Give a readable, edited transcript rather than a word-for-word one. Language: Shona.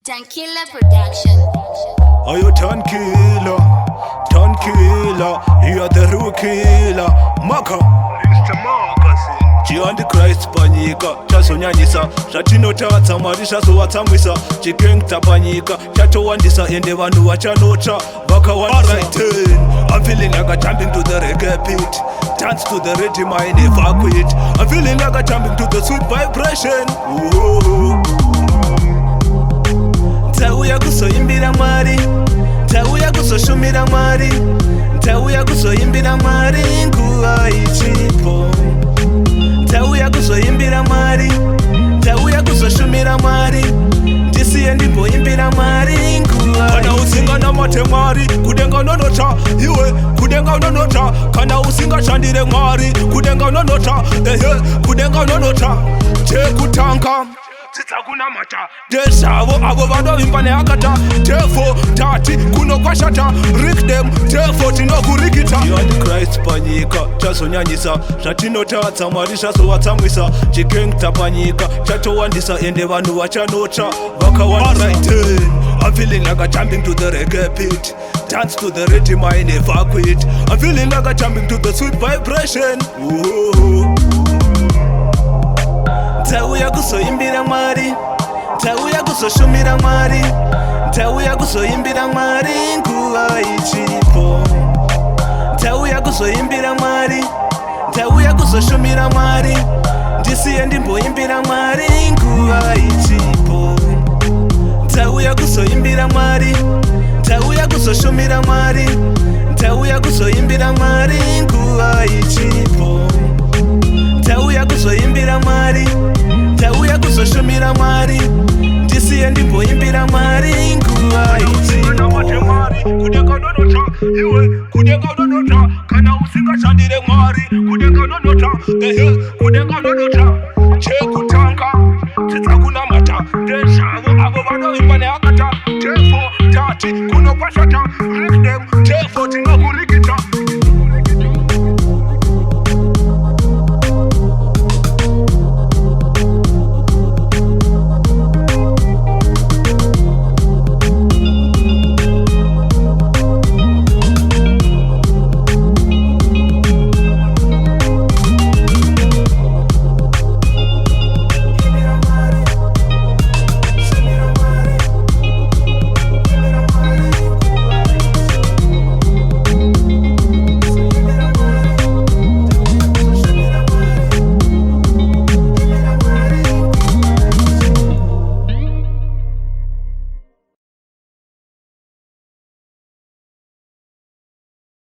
Dankiller production. Are you Dankiller? Dankiller, you're the real killer. Maga, Mr. Maga, Chiandi Christ panyika, chasonyanyisa, chatinotatsa Mwari chazowatsamwisa, chikengta panyika, chatowandisa ende vanhu vachanota, vakawandisa. I'm feeling like I'm jumping to the reggae beat. Dance to the Riddim, I never quit. I'm feeling like I'm jumping to the sweet vibration. Ooh. Tauya kuzoimbira Mwari, tauya kuzoshumira Mwari, tauya kuzoimbira Mwari nguva ichipo. Tauya kuzoimbira Mwari, tauya kuzoshumira Mwari, ndisiye ndimboimbira Mwari nguva. Kana usingana mate Mwari, kudenga unonota, iwe kudenga unonota. Kana usingashandire Mwari, kudenga unonota, kudenga unonota. Chekutanga kuna mata desavo avo vandovimba neakata tefo tati kunokwashata Riddim tefo tinokurikita. Chiandi Christ panyika chazonyanyisa, zvatinotatsa Mwari chazowatsamwisa, chikengta panyika chatowandisa ende vanhu vachanota vakawandisa. I'm feeling like I'm jumping to the reggae beat. Dance to the Riddim, I never quit. I'm feeling like I'm jumping to the sweet vibration. Ooh. Tauya kuzoimbira Mwari, tauya kuzoshumira Mwari, tauya kuzoimbira Mwari nguva ichipo. Tauya kuzoimbira Mwari, tauya kuzoshumira Mwari, ndisiye ndimboimbira Mwari nguva ichipo. Tauya kuzoimbira Mwari, tauya kuzoshumira Mwari, tauya kuzoimbira Mwari nguva ichipo. Tauya kuzoimbira Mwari, tauya kuzoshumira Mwari, ndisiye ndimboimbira Mwari nguva ichipo. Kudenga unonota, iwe kudenga unonota. Kana usingashandire Mwari, kudenga unonota, kudenga unonota. Chekutanga titakunamata, desavo avo vandovimba neakata tefo tati kunokwashata Riddim tefo tinokurikita.